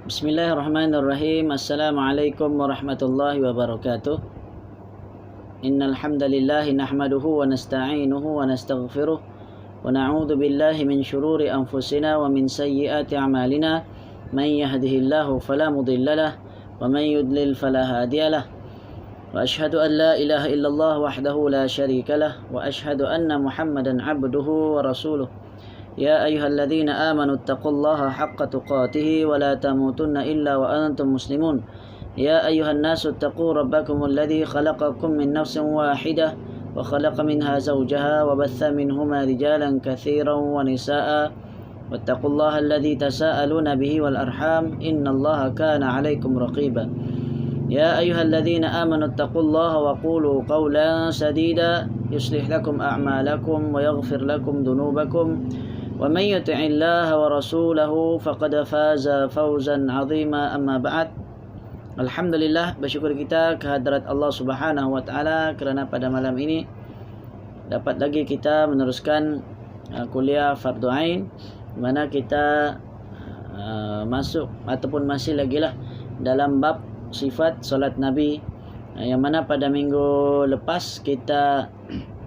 Bismillahirrahmanirrahim. Assalamualaikum warahmatullahi wabarakatuh. Innal hamdalillah nahmaduhu wa nasta'inuhu wa nastaghfiruh wa na'udzu billahi min shururi anfusina wa min sayyiati a'malina. Man yahdihillahu fala mudilla lahu wa man yudlil fala hadiya lahu. Wa ashhadu an la ilaha illallah wahdahu la syarika lahu wa ashhadu anna Muhammadan 'abduhu wa rasuluh. يا أيها الذين آمنوا اتقوا الله حق تقاته ولا تموتن إلا وأنتم مسلمون يا أيها الناس اتقوا ربكم الذي خلقكم من نفس واحدة وخلق منها زوجها وبث منهما رجالا كثيرا ونساء واتقوا الله الذي تساءلون به والأرحام إن الله كان عليكم رقيبا يا أيها الذين آمنوا اتقوا الله وقولوا قولا سديدا يصلح لكم أعمالكم ويغفر لكم ذنوبكم ومن يطع الله ورسوله فقد فاز فوزا عظيما. أما بعد. Alhamdulillah, bersyukur kita kehadrat Allah Subhanahu wa taala kerana pada malam ini dapat lagi kita meneruskan kuliah Fardhu Ain, di mana kita masuk ataupun masih lagi lah dalam bab sifat solat Nabi, yang mana pada minggu lepas kita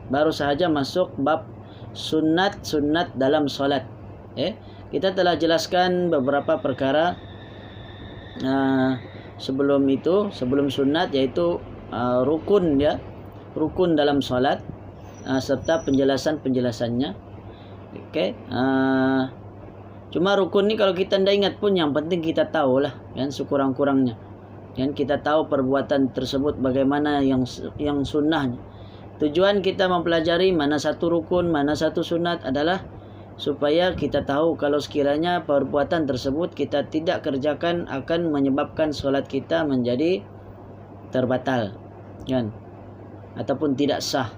baru sahaja masuk bab sunat-sunat dalam solat. Kita telah jelaskan beberapa perkara sebelum sunat, yaitu rukun rukun dalam solat, serta penjelasannya. Cuma rukun ni kalau kita tidak ingat pun, yang penting kita tahulah kan, sekurang-kurangnya kan kita tahu perbuatan tersebut bagaimana yang sunnahnya. Tujuan kita mempelajari mana satu rukun, mana satu sunat adalah supaya kita tahu kalau sekiranya perbuatan tersebut kita tidak kerjakan akan menyebabkan solat kita menjadi terbatal kan, ataupun tidak sah.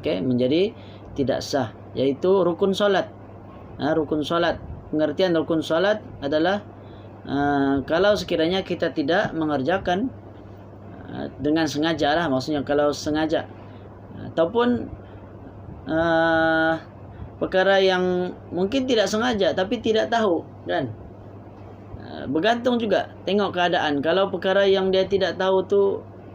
Menjadi tidak sah, yaitu rukun solat. Rukun solat, pengertian rukun solat adalah kalau sekiranya kita tidak mengerjakan dengan sengaja lah, maksudnya kalau sengaja, ataupun perkara yang mungkin tidak sengaja tapi tidak tahu kan. Bergantung juga, tengok keadaan. Kalau perkara yang dia tidak tahu tu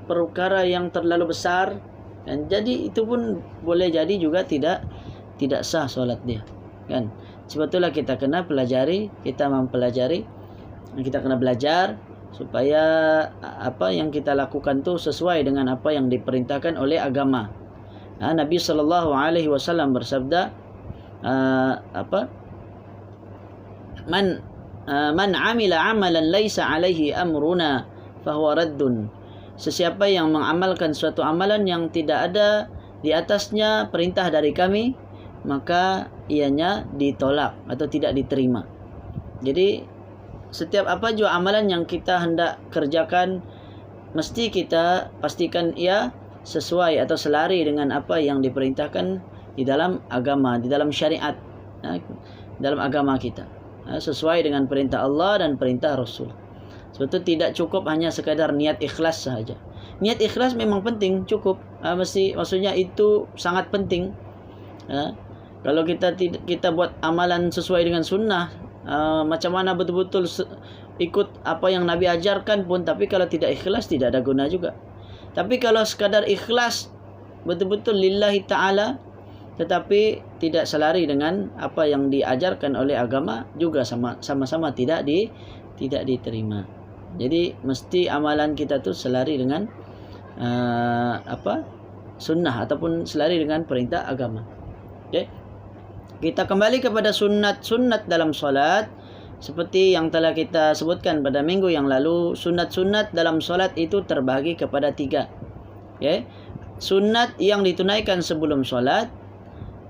perkara yang terlalu besar kan, jadi itu pun boleh jadi juga tidak sah solat dia kan. Sebab itulah kita kena pelajari, kita mempelajari, kita kena belajar supaya apa yang kita lakukan tu sesuai dengan apa yang diperintahkan oleh agama. Nabi SAW bersabda, man amila amalan laisa alaihi amruna fahuwa raddun. Sesiapa yang mengamalkan suatu amalan yang tidak ada di atasnya perintah dari kami, maka ianya ditolak atau tidak diterima. Jadi setiap apa jua amalan yang kita hendak kerjakan, mesti kita pastikan ia sesuai atau selari dengan apa yang diperintahkan di dalam agama, di dalam syariat, dalam agama kita, sesuai dengan perintah Allah dan perintah Rasul. Sebab itu tidak cukup hanya sekadar niat ikhlas sahaja. Niat ikhlas memang penting, cukup, maksudnya itu sangat penting. Kalau kita buat amalan sesuai dengan sunnah, macam mana betul-betul ikut apa yang Nabi ajarkan pun, tapi kalau tidak ikhlas tidak ada guna juga. Tapi kalau sekadar ikhlas betul-betul lillahi ta'ala tetapi tidak selari dengan apa yang diajarkan oleh agama, juga sama-sama tidak diterima. Jadi mesti amalan kita tu selari dengan sunnah ataupun selari dengan perintah agama. Kita kembali kepada sunat-sunat dalam solat. Seperti yang telah kita sebutkan pada minggu yang lalu, sunat-sunat dalam solat itu terbagi kepada 3. Sunat yang ditunaikan sebelum solat,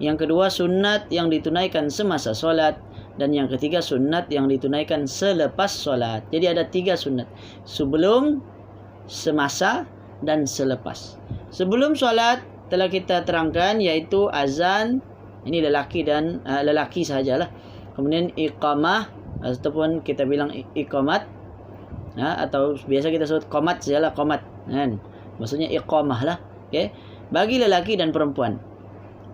yang kedua sunat yang ditunaikan semasa solat, dan yang ketiga sunat yang ditunaikan selepas solat. Jadi ada 3 sunat: sebelum, semasa, dan selepas. Sebelum solat telah kita terangkan, yaitu azan, ini lelaki sahajalah. Kemudian iqamah, ataupun kita bilang iqamat, atau biasa kita sebut qomat sajalah, qomat kan, maksudnya iqamah lah. Bagi lelaki dan perempuan.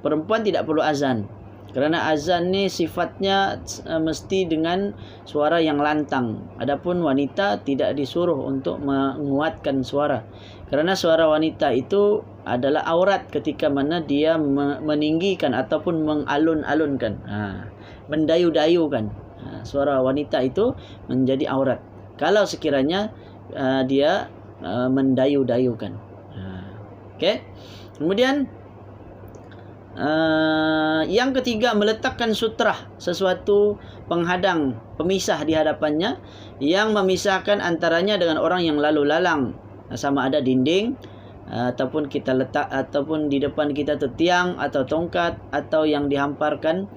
Perempuan tidak perlu azan. Kerana azan ni sifatnya mesti dengan suara yang lantang. Adapun wanita tidak disuruh untuk menguatkan suara. Kerana suara wanita itu adalah aurat ketika mana dia meninggikan ataupun mengalun-alunkan. Mendayu-dayukan. Suara wanita itu menjadi aurat. Kalau sekiranya dia mendayu-dayukan. Okey. Kemudian yang ketiga, meletakkan sutrah, sesuatu penghadang, pemisah di hadapannya yang memisahkan antaranya dengan orang yang lalu lalang, sama ada dinding ataupun kita letak ataupun di depan kita tu tiang atau tongkat atau yang dihamparkan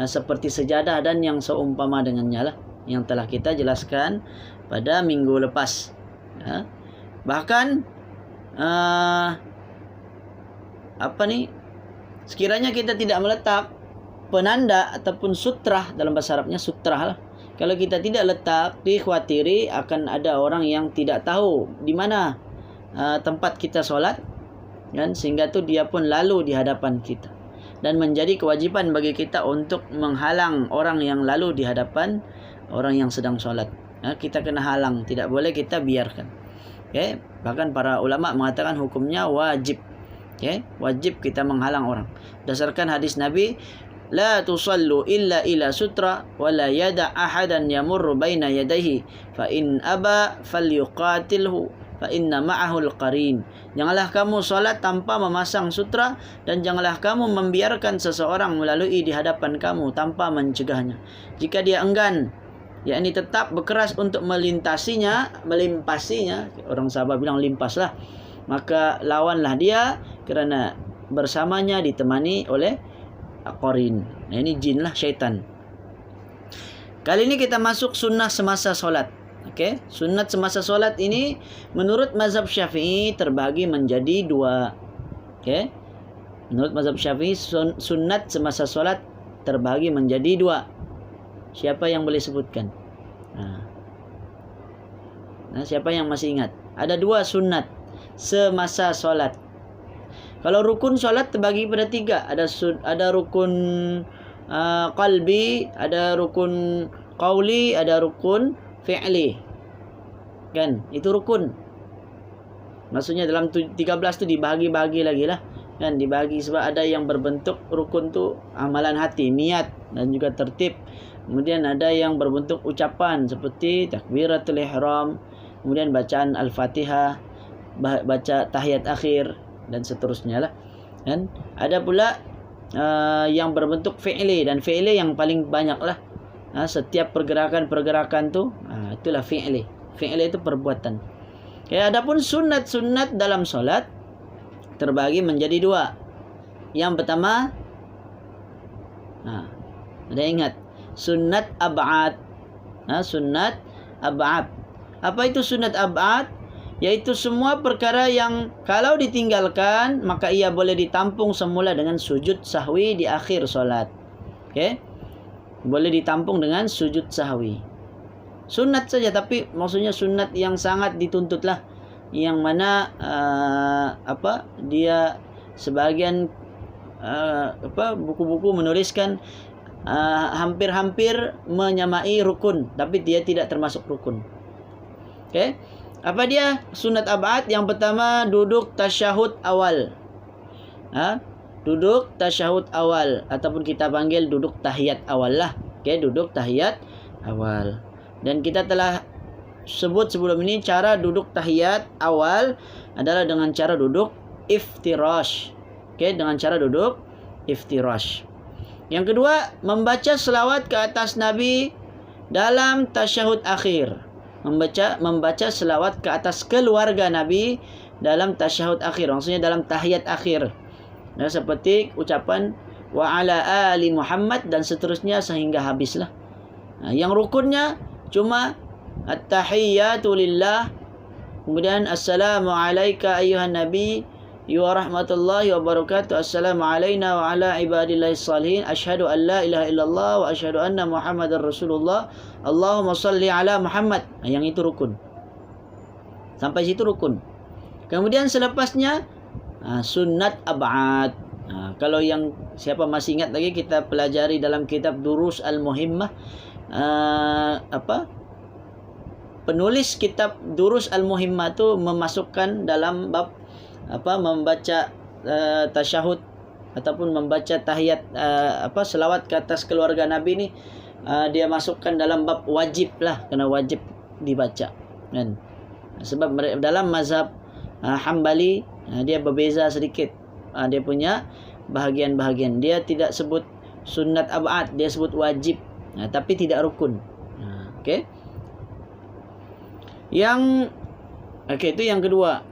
seperti sejadah dan yang seumpama dengannya lah, yang telah kita jelaskan pada minggu lepas. Bahkan sekiranya kita tidak meletak penanda ataupun sutrah, dalam bahasa Arabnya sutrah lah. Kalau kita tidak letak, dikhawatiri akan ada orang yang tidak tahu di mana tempat kita solat, kan? Sehingga tu dia pun lalu di hadapan kita. Dan menjadi kewajipan bagi kita untuk menghalang orang yang lalu di hadapan orang yang sedang solat. Kita kena halang, tidak boleh kita biarkan. Okay? Bahkan para ulama mengatakan hukumnya wajib. Okay? Wajib kita menghalang orang. Berdasarkan hadis Nabi, la tusallu illa ila sutra wa la yada ahadan yamurru baina yadayhi fa in aba falyuqatilhu fa inna ma'ahu al-qarin. Janganlah kamu salat tanpa memasang sutra dan janganlah kamu membiarkan seseorang melalui di hadapan kamu tanpa mencegahnya. Jika dia enggan, yakni tetap berkeras untuk melimpasinya, orang Sabah bilang limpaslah, maka lawanlah dia, kerana bersamanya ditemani oleh qarin. Ini jin lah, syaitan. Kali ini kita masuk sunnah semasa solat. Okey, sunat semasa solat ini menurut mazhab Syafi'i terbagi menjadi dua. Okey, menurut mazhab Syafi'i sunat semasa solat terbagi menjadi dua. Siapa yang boleh sebutkan? Siapa yang masih ingat? Ada dua sunat semasa solat. Kalau rukun solat terbagi pada tiga. Ada rukun qalbi, ada rukun qauli, ada rukun fi'li. Kan? Itu rukun. Maksudnya dalam 13 tu dibahagi-bahagi lagi lah. Kan? Dibahagi sebab ada yang berbentuk rukun tu amalan hati, niat dan juga tertib. Kemudian ada yang berbentuk ucapan seperti takbiratul ihram, kemudian bacaan al-Fatihah, baca tahiyat akhir dan seterusnya lah. Kan? Ada pula yang berbentuk fi'li, dan fi'li yang paling banyak lah. Setiap pergerakan-pergerakan tu itulah fi'li. Fi'li itu perbuatan. Okay, adapun sunat-sunat dalam solat terbagi menjadi dua. Yang pertama, ada ingat, sunat ab'ad. Sunat ab'ad. Apa itu sunat ab'ad? Yaitu semua perkara yang kalau ditinggalkan maka ia boleh ditampung semula dengan sujud sahwi di akhir solat. Okay? Boleh ditampung dengan sujud sahwi. Sunat saja, tapi maksudnya sunat yang sangat dituntut lah. Yang mana dia sebagian buku-buku menuliskan hampir-hampir menyamai rukun, tapi dia tidak termasuk rukun. Okay? Apa dia sunat ab'ad? Yang pertama, duduk tasyahud awal. Duduk tasyahud awal, ataupun kita panggil duduk tahiyat awal lah. Okay, duduk tahiyat awal. Dan kita telah sebut sebelum ini cara duduk tahiyat awal adalah dengan cara duduk iftirash. Okay, dengan cara duduk iftirash. Yang kedua, membaca selawat ke atas Nabi dalam tasyahud akhir. Membaca selawat ke atas keluarga Nabi dalam tasyahud akhir, maksudnya dalam tahiyat akhir. Seperti ucapan wa ala ali Muhammad dan seterusnya sehingga habislah. Yang rukunnya cuma at-tahiyyatu lillah, kemudian assalamu alayka ayyuhan nabi wa rahmatullahi wa barakatuh, assalamu alayna wa ala ibadillahis salihin, asyhadu an la ilaha illallah wa asyhadu anna Muhammadar Rasulullah, Allahumma salli ala Muhammad. Yang itu rukun. Sampai situ rukun. Kemudian selepasnya sunat ab'ad. Kalau yang siapa masih ingat lagi, kita pelajari dalam kitab Durus Al-Muhimmah, penulis kitab Durus Al-Muhimmah tu memasukkan dalam bab membaca tasyahud ataupun membaca tahiyat selawat ke atas keluarga Nabi ni, dia masukkan dalam bab wajib lah, kena wajib dibaca kan. Sebab dalam mazhab Hambali dia berbeza sedikit, dia punya bahagian-bahagian. Dia tidak sebut sunat ab'ad, dia sebut wajib, tapi tidak rukun. Okey. Itu yang kedua,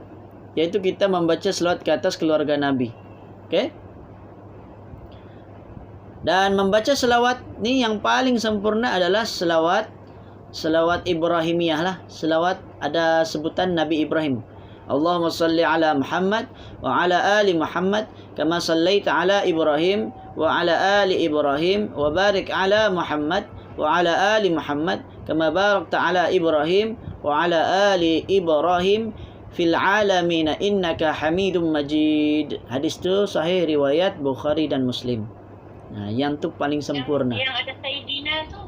yaitu kita membaca selawat ke atas keluarga Nabi. Okey. Dan membaca selawat ni yang paling sempurna adalah selawat Ibrahimiyah lah. Selawat ada sebutan Nabi Ibrahim. Allahumma salli ala Muhammad wa ala ali Muhammad kama sallaita ala Ibrahim wa ala ali Ibrahim wa barik ala Muhammad wa ala ali Muhammad kama barakta ala Ibrahim wa ala ali Ibrahim fil alamin innaka Hamidum Majid. Hadis tu sahih riwayat Bukhari dan Muslim. Yang tu paling sempurna. Yang ada Sayyidina tu.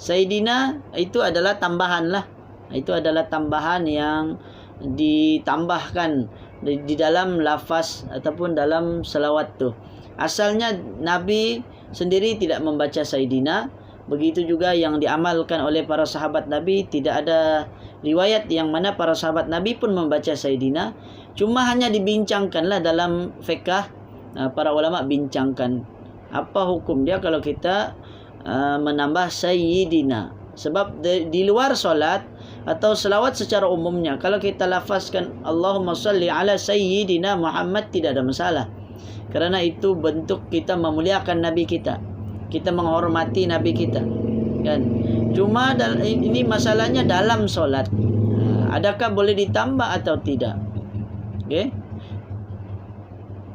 Sayyidina itu adalah tambahan lah. Itu adalah tambahan yang ditambahkan di dalam lafaz ataupun dalam selawat tu. Asalnya Nabi sendiri tidak membaca Sayyidina. Begitu juga yang diamalkan oleh para sahabat Nabi. Tidak ada riwayat yang mana para sahabat Nabi pun membaca Sayyidina. Cuma hanya dibincangkanlah dalam fiqh. Para ulama bincangkan apa hukum dia kalau kita menambah Sayyidina. Sebab di luar solat atau selawat secara umumnya, kalau kita lafazkan Allahumma salli ala Sayyidina Muhammad, tidak ada masalah. Kerana itu bentuk kita memuliakan Nabi kita. Kita menghormati Nabi kita. Kan? Cuma ini masalahnya dalam solat. Adakah boleh ditambah atau tidak? Okey.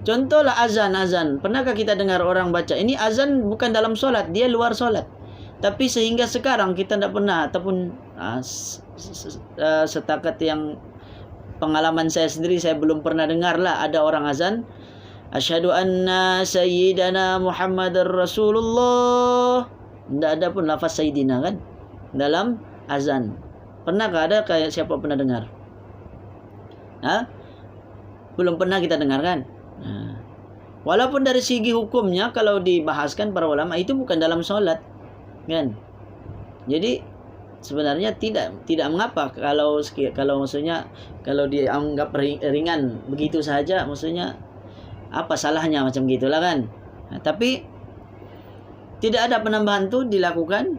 Contohlah azan. Pernahkah kita dengar orang baca? Ini azan bukan dalam solat, dia luar solat. Tapi sehingga sekarang kita tidak pernah, ataupun setakat yang pengalaman saya sendiri, saya belum pernah dengar lah ada orang azan asyhadu anna sayyidana Muhammadar Rasulullah. Tidak ada pun lafaz sayyidina kan dalam azan. Pernahkah ada kayak siapa pernah dengar? Belum pernah kita dengar kan? Walaupun dari segi hukumnya kalau dibahaskan para ulama itu bukan dalam solat kan. Jadi sebenarnya tidak mengapa kalau maksudnya kalau dianggap ringan begitu saja, maksudnya apa salahnya macam gitulah kan. Tapi tidak ada penambahan tu dilakukan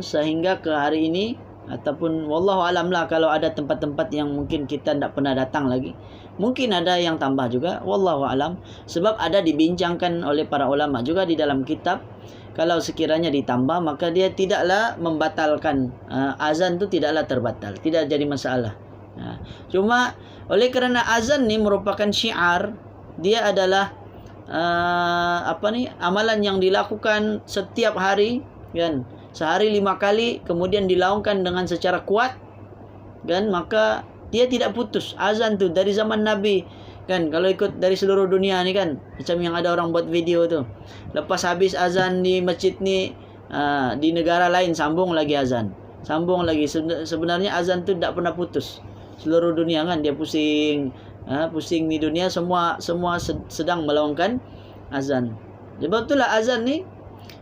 sehingga ke hari ini, ataupun wallahu alam lah, kalau ada tempat-tempat yang mungkin kita tidak pernah datang lagi, mungkin ada yang tambah juga, wallahu alam. Sebab ada dibincangkan oleh para ulama juga di dalam kitab, kalau sekiranya ditambah maka dia tidaklah membatalkan, azan tu tidaklah terbatal, tidak jadi masalah. Cuma oleh kerana azan ni merupakan syiar, dia adalah amalan yang dilakukan setiap hari kan, sehari 5 kali, kemudian dilaungkan dengan secara kuat kan, maka dia tidak putus azan tu dari zaman Nabi kan. Kalau ikut dari seluruh dunia ni kan, macam yang ada orang buat video tu, lepas habis azan di masjid ni, di negara lain sambung lagi azan, sambung lagi. Sebenarnya azan tu tak pernah putus seluruh dunia kan. Dia pusing di dunia, semua sedang melaungkan azan. Sebab itulah azan ni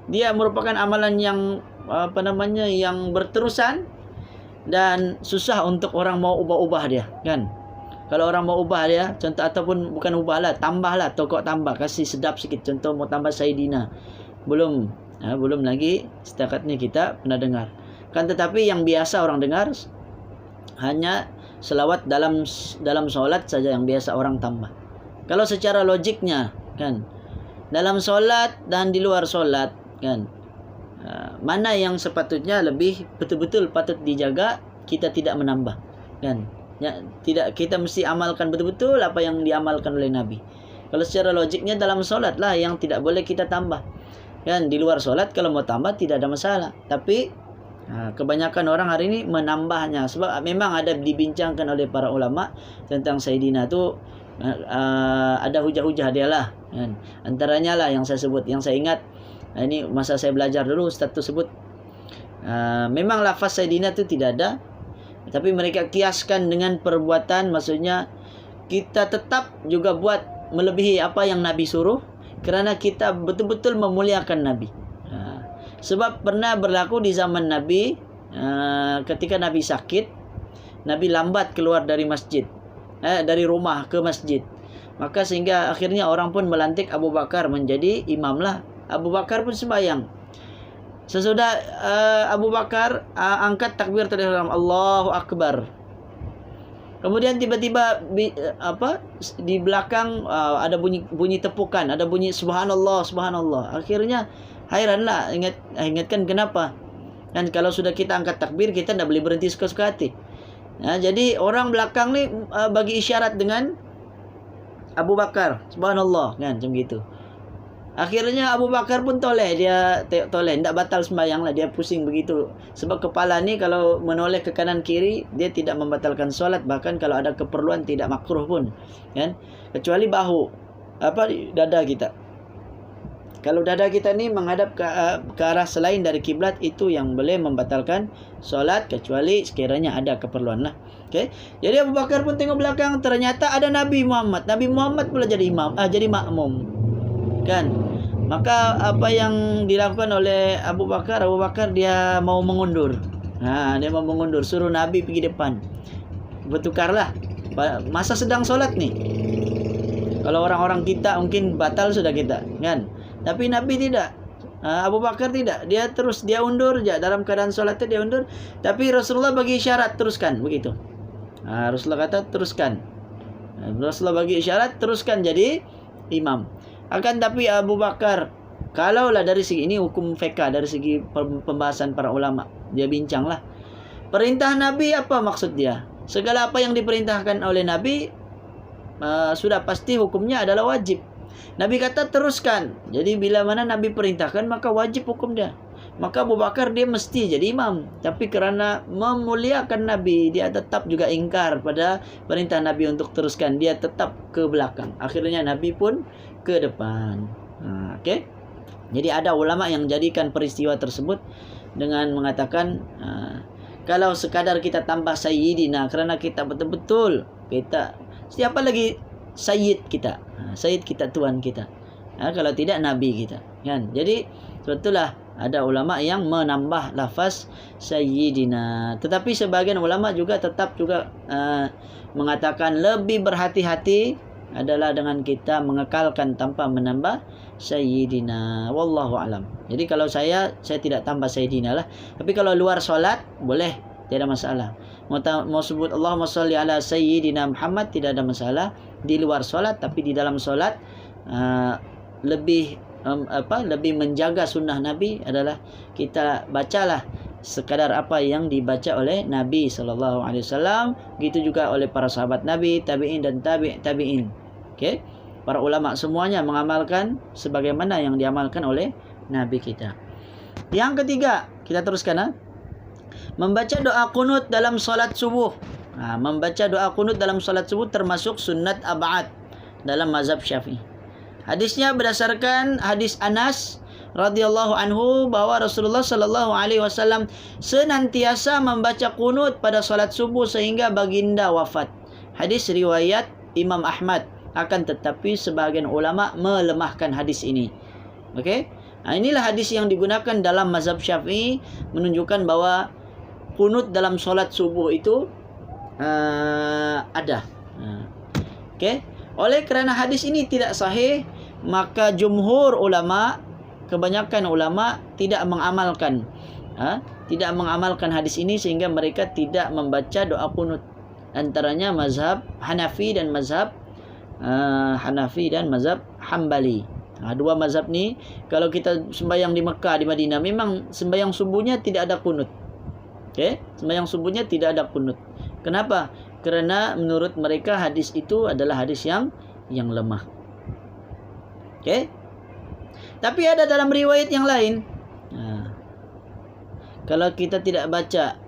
dia merupakan amalan yang yang berterusan dan susah untuk orang mau ubah-ubah dia kan. Kalau orang mau ubah dia, contoh, ataupun bukan ubahlah, tambahlah, tokok tambah, kasih sedap sikit, contoh mau tambah Sayyidina, belum lagi setakat ni kita pernah dengar kan. Tetapi yang biasa orang dengar hanya selawat dalam solat saja yang biasa orang tambah. Kalau secara logiknya kan, dalam solat dan di luar solat kan, mana yang sepatutnya lebih betul-betul patut dijaga, kita tidak menambah kan. Tidak, kita mesti amalkan betul-betul apa yang diamalkan oleh Nabi. Kalau secara logiknya dalam solat lah yang tidak boleh kita tambah kan. Di luar solat kalau mau tambah tidak ada masalah. Tapi kebanyakan orang hari ini menambahnya, sebab memang ada dibincangkan oleh para ulama tentang Sayyidina tu, ada hujah-hujah dia lah Kan? Antaranya lah yang saya sebut, yang saya ingat, ini masa saya belajar dulu Ustaz tu sebut, memang lafaz Sayyidina tu tidak ada, tapi mereka kiaskan dengan perbuatan, maksudnya kita tetap juga buat melebihi apa yang Nabi suruh, kerana kita betul-betul memuliakan Nabi. Sebab pernah berlaku di zaman Nabi, ketika Nabi sakit, Nabi lambat keluar dari masjid, dari rumah ke masjid. Maka sehingga akhirnya orang pun melantik Abu Bakar menjadi imam lah. Abu Bakar pun sembahyang. Sesudah Abu Bakar angkat takbir ihram, Allahu Akbar. Kemudian tiba-tiba di belakang ada bunyi tepukan, ada bunyi subhanallah, subhanallah. Akhirnya hairanlah, ingatkan kenapa? Kan kalau sudah kita angkat takbir, kita tidak boleh berhenti suka-suka hati. Jadi orang belakang ni bagi isyarat dengan Abu Bakar, subhanallah, kan macam gitu. Akhirnya Abu Bakar pun toleh, dia toleh, tidak batal sembahyang lah, dia pusing begitu. Sebab kepala ni kalau menoleh ke kanan kiri, dia tidak membatalkan solat, bahkan kalau ada keperluan tidak makruh pun, kan? Kecuali bahu, dada kita. Kalau dada kita ni menghadap ke arah selain dari kiblat, itu yang boleh membatalkan solat, kecuali sekiranya ada keperluan lah. Okay? Jadi Abu Bakar pun tengok belakang, ternyata ada Nabi Muhammad. Nabi Muhammad pula jadi imam, jadi makmum. Kan? Maka apa yang dilakukan oleh Abu Bakar dia mau mengundur. Dia mau mengundur, suruh Nabi pergi depan. Bertukarlah. Masa sedang solat nih. Kalau orang-orang kita mungkin batal sudah kita, kan? Tapi Nabi tidak. Abu Bakar tidak. Dia undur je. Dalam keadaan solat dia undur. Tapi Rasulullah bagi isyarat, teruskan. Begitu. Rasulullah kata, teruskan. Rasulullah bagi isyarat, teruskan jadi imam. Akan tapi Abu Bakar, kalaulah dari segi, ini hukum fiqh, dari segi pembahasan para ulama, dia bincang lah. Perintah Nabi apa maksud dia? Segala apa yang diperintahkan oleh Nabi, sudah pasti hukumnya adalah wajib. Nabi kata teruskan. Jadi bila mana Nabi perintahkan, maka wajib hukum dia. Maka Abu Bakar dia mesti jadi imam. Tapi kerana memuliakan Nabi, dia tetap juga ingkar pada perintah Nabi untuk teruskan. Dia tetap ke belakang. Akhirnya Nabi pun ke depan. Okay? Jadi ada ulama yang jadikan peristiwa tersebut dengan mengatakan, kalau sekadar kita tambah Sayyidina, kerana kita betul-betul, siapa lagi Sayyid kita? Sayyid kita, Tuhan kita. Kalau tidak, Nabi kita. Kan? Jadi, sebetulnya ada ulama yang menambah lafaz Sayyidina. Tetapi sebagian ulama juga tetap juga mengatakan lebih berhati-hati adalah dengan kita mengekalkan tanpa menambah Sayyidina. Wallahu alam. Jadi kalau saya tidak tambah Sayyidina lah. Tapi kalau luar solat, boleh. Tidak ada masalah. Mau sebut Allahumma sholli ala Sayyidina Muhammad, tidak ada masalah. Di luar solat, tapi di dalam solat lebih menjaga sunnah Nabi adalah kita bacalah sekadar apa yang dibaca oleh Nabi SAW. Begitu juga oleh para sahabat Nabi, tabi'in dan tabi'in. Okay? Para ulama semuanya mengamalkan sebagaimana yang diamalkan oleh Nabi kita. Yang ketiga, kita teruskan. Membaca doa qunut dalam solat subuh. Membaca doa qunut dalam solat subuh termasuk sunnat ab'ad dalam mazhab Syafi'i. Hadisnya berdasarkan hadis Anas radhiyallahu anhu bahwa Rasulullah sallallahu alaihi wasallam senantiasa membaca qunut pada solat subuh sehingga baginda wafat. Hadis riwayat Imam Ahmad, akan tetapi sebahagian ulama melemahkan hadis ini. Okey? Inilah hadis yang digunakan dalam mazhab Syafi'i menunjukkan bahwa qunut dalam solat subuh itu ada. Okey? Oleh kerana hadis ini tidak sahih, maka jumhur ulama, kebanyakan ulama tidak mengamalkan hadis ini, sehingga mereka tidak membaca doa qunut. Antaranya mazhab Hanafi dan mazhab Hambali. Dua mazhab ni, kalau kita sembahyang di Mekah, di Madinah, memang sembahyang subuhnya tidak ada qunut. Okey, sembahyang subuhnya tidak ada qunut. Kenapa? Kerana menurut mereka hadis itu adalah hadis yang lemah. Okey. Tapi ada dalam riwayat yang lain. Kalau kita tidak baca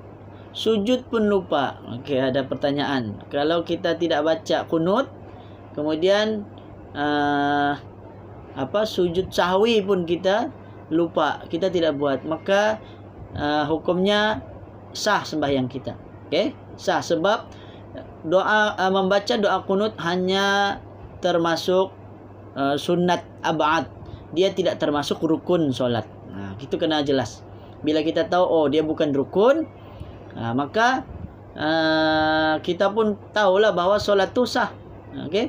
sujud pun lupa. Okey, ada pertanyaan. Kalau kita tidak baca qunut, kemudian sujud sahwi pun kita lupa, kita tidak buat, maka hukumnya sah sembahyang kita. Okey, sah, sebab doa membaca doa kunut hanya termasuk sunat ab'ad. Dia tidak termasuk rukun solat. Itu kena jelas. Bila kita tahu dia bukan rukun, maka kita pun tahulah bahawa solat tu sah. Okey.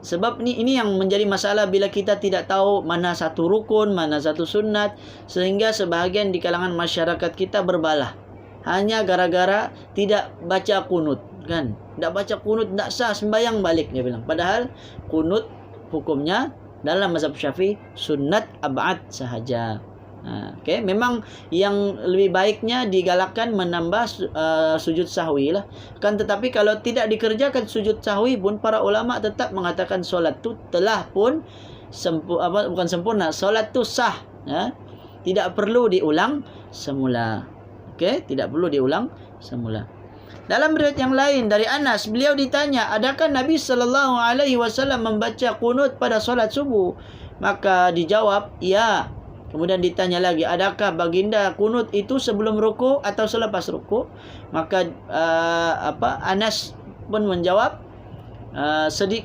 Sebab ini yang menjadi masalah bila kita tidak tahu mana satu rukun, mana satu sunat, sehingga sebahagian di kalangan masyarakat kita berbalah hanya gara-gara tidak baca kunut, kan? Tak baca kunut tak sah, sembahyang balik, dia bilang. Padahal kunut hukumnya dalam mazhab Syafi'i sunat ab'ad sahaja. Okey, memang yang lebih baiknya digalakkan menambah sujud sahwi lah. Kan tetapi kalau tidak dikerjakan sujud sahwi pun, para ulama tetap mengatakan solat tu telah pun bukan sempurna, solat tu sah, tidak perlu diulang semula. Okey, tidak perlu diulang semula. Dalam riwayat yang lain dari Anas, beliau ditanya, adakah Nabi SAW membaca kunut pada solat subuh? Maka dijawab, ya. Kemudian ditanya lagi, adakah baginda kunut itu sebelum ruku atau selepas ruku? Maka Anas pun menjawab,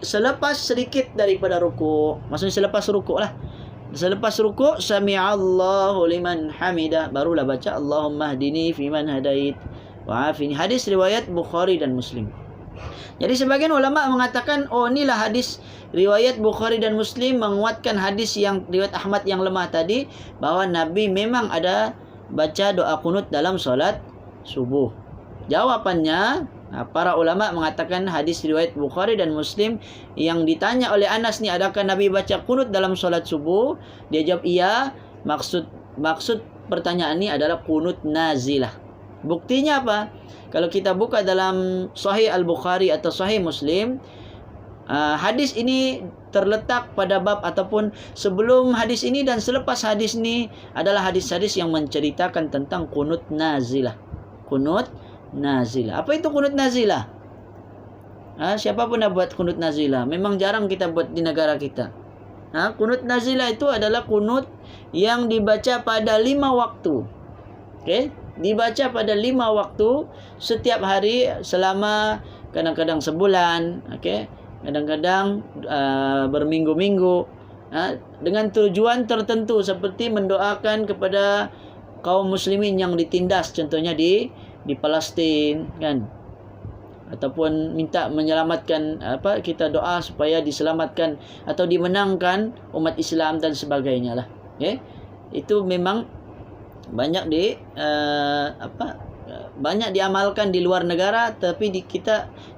selepas sedikit daripada ruku. Maksudnya selepas ruku lah. Selepas ruku, sami'allahu liman hamidah, barulah baca Allahumma hdini fiman hadait wa afini. Hadis riwayat Bukhari dan Muslim. Jadi sebagian ulama mengatakan, inilah hadis riwayat Bukhari dan Muslim menguatkan hadis yang riwayat Ahmad yang lemah tadi, bahawa Nabi memang ada baca doa kunut dalam solat subuh. Jawapannya, para ulama mengatakan hadis riwayat Bukhari dan Muslim yang ditanya oleh Anas ni, adakah Nabi baca kunut dalam solat subuh? Dia jawab iya. Maksud pertanyaan ini adalah kunut nazilah. Buktinya apa? Kalau kita buka dalam Sahih Al-Bukhari atau Sahih Muslim, hadis ini terletak pada bab ataupun sebelum hadis ini dan selepas hadis ini adalah hadis-hadis yang menceritakan tentang kunut nazilah. Kunut nazilah. Apa itu kunut nazilah? Siapa pun dah buat kunut nazilah. Memang jarang kita buat di negara kita. Kunut nazilah itu adalah kunut yang dibaca pada 5 waktu. Okey? Dibaca pada 5 waktu setiap hari selama kadang-kadang sebulan, okey, kadang-kadang berminggu-minggu, dengan tujuan tertentu seperti mendoakan kepada kaum muslimin yang ditindas, contohnya di Palestin, kan, ataupun minta menyelamatkan kita doa supaya diselamatkan atau dimenangkan umat Islam dan sebagainya lah. Okey, itu memang banyak banyak diamalkan di luar negara, tapi di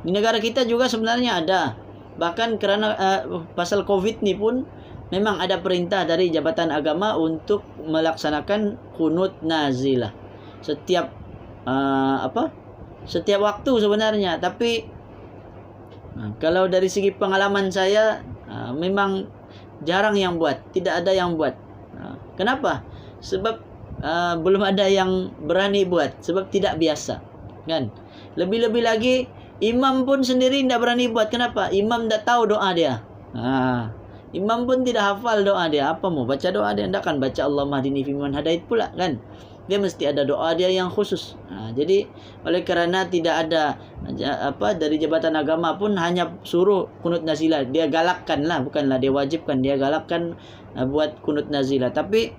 negara kita juga sebenarnya ada. Bahkan kerana pasal Covid ni pun memang ada perintah dari Jabatan Agama untuk melaksanakan kunut nazilah setiap setiap waktu sebenarnya. Tapi kalau dari segi pengalaman saya, memang jarang yang buat, tidak ada yang buat. Kenapa? Sebab belum ada yang berani buat, sebab tidak biasa, kan. Lebih-lebih lagi imam pun sendiri tidak berani buat. Kenapa? Imam tak tahu doa dia. Imam pun tidak hafal doa dia. Apa mau baca doa dia? Tidak kan baca Allahumma hdini fiman hadait pula, kan. Dia mesti ada doa dia yang khusus. Jadi oleh kerana tidak ada dari Jabatan Agama pun hanya suruh kunut nazilah, dia galakkan lah, bukanlah dia wajibkan, dia galakkan buat kunut nazilah. Tapi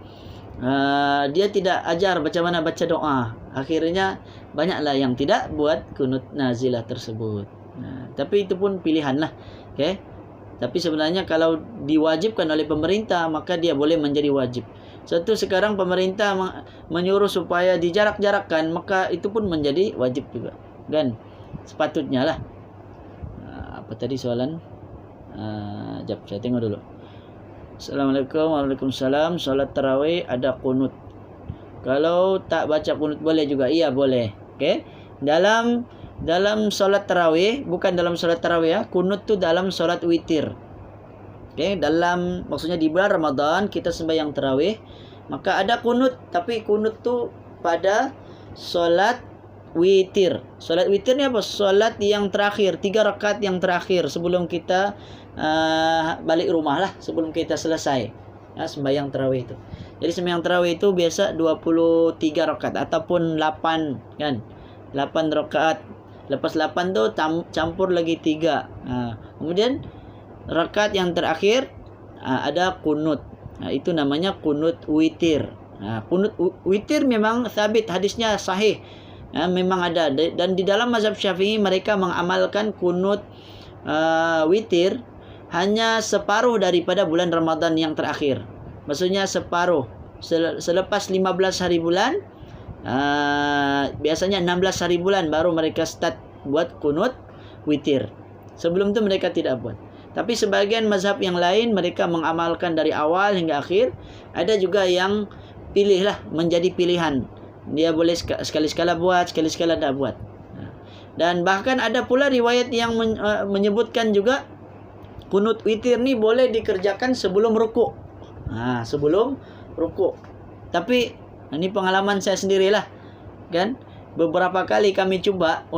dia tidak ajar bagaimana baca doa. Akhirnya banyaklah yang tidak buat kunut nazilah tersebut. Tapi itu pun pilihan lah. Okay? Tapi sebenarnya kalau diwajibkan oleh pemerintah, maka dia boleh menjadi wajib. Satu, sekarang pemerintah menyuruh supaya dijarak-jarakkan, maka itu pun menjadi wajib juga, kan? Sepatutnya lah. Apa tadi soalan? Jap, saya tengok dulu. Assalamualaikum. Waalaikumsalam. Solat tarawih ada kunut. Kalau tak baca kunut boleh juga? Iya, boleh. Okey. Dalam solat tarawih, bukan dalam solat tarawih ya. Kunut tu dalam solat witir. Okey, maksudnya di bulan Ramadan kita sembahyang tarawih, maka ada kunut, tapi kunut tu pada solat witir. Solat witir ni apa? Solat yang terakhir, 3 rakaat yang terakhir sebelum kita balik rumah lah, sebelum kita selesai sembahyang tarawih itu. Jadi sembahyang tarawih itu biasa 23 rakaat ataupun 8 kan. 8 rakaat. Lepas 8 tu campur lagi 3. Kemudian rakaat yang terakhir ada kunut. Itu namanya kunut witir. Kunut witir memang sabit, hadisnya sahih. Memang ada, dan di dalam mazhab Syafi'i mereka mengamalkan kunut witir hanya separuh daripada bulan Ramadan yang terakhir. Maksudnya separuh. Selepas 15 hari bulan, biasanya 16 hari bulan baru mereka start buat kunut witir. Sebelum itu mereka tidak buat. Tapi sebagian mazhab yang lain mereka mengamalkan dari awal hingga akhir. Ada juga yang pilihlah, menjadi pilihan. Dia boleh sekali-sekala buat, sekali-sekala tak buat. Dan bahkan ada pula riwayat yang menyebutkan juga kunut witir ni boleh dikerjakan sebelum rukuk. Sebelum rukuk. Tapi ini pengalaman saya sendirilah, kan? Beberapa kali kami coba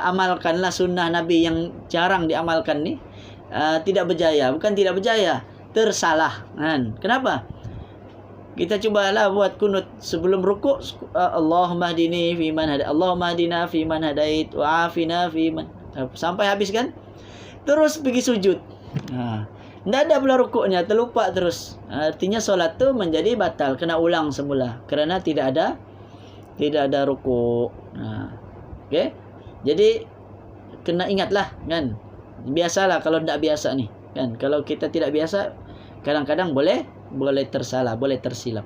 amalkanlah sunnah Nabi yang jarang diamalkan ni. Tidak berjaya. Bukan tidak berjaya, tersalah. Kenapa? Kita cubalah buat kunut sebelum rukuk. Allahumma hdini fi man hadait, Allahumma hdina fi man hadait, wa afina fi man, sampai habis kan? Terus pergi sujud. Tidak ada pula rukuknya, terlupa terus. Artinya solat tu menjadi batal, kena ulang semula kerana tidak ada rukuk. Okey. Jadi kena ingatlah kan. Biasalah kalau tidak biasa ni kan. Kalau kita tidak biasa, kadang-kadang boleh tersalah, boleh tersilap.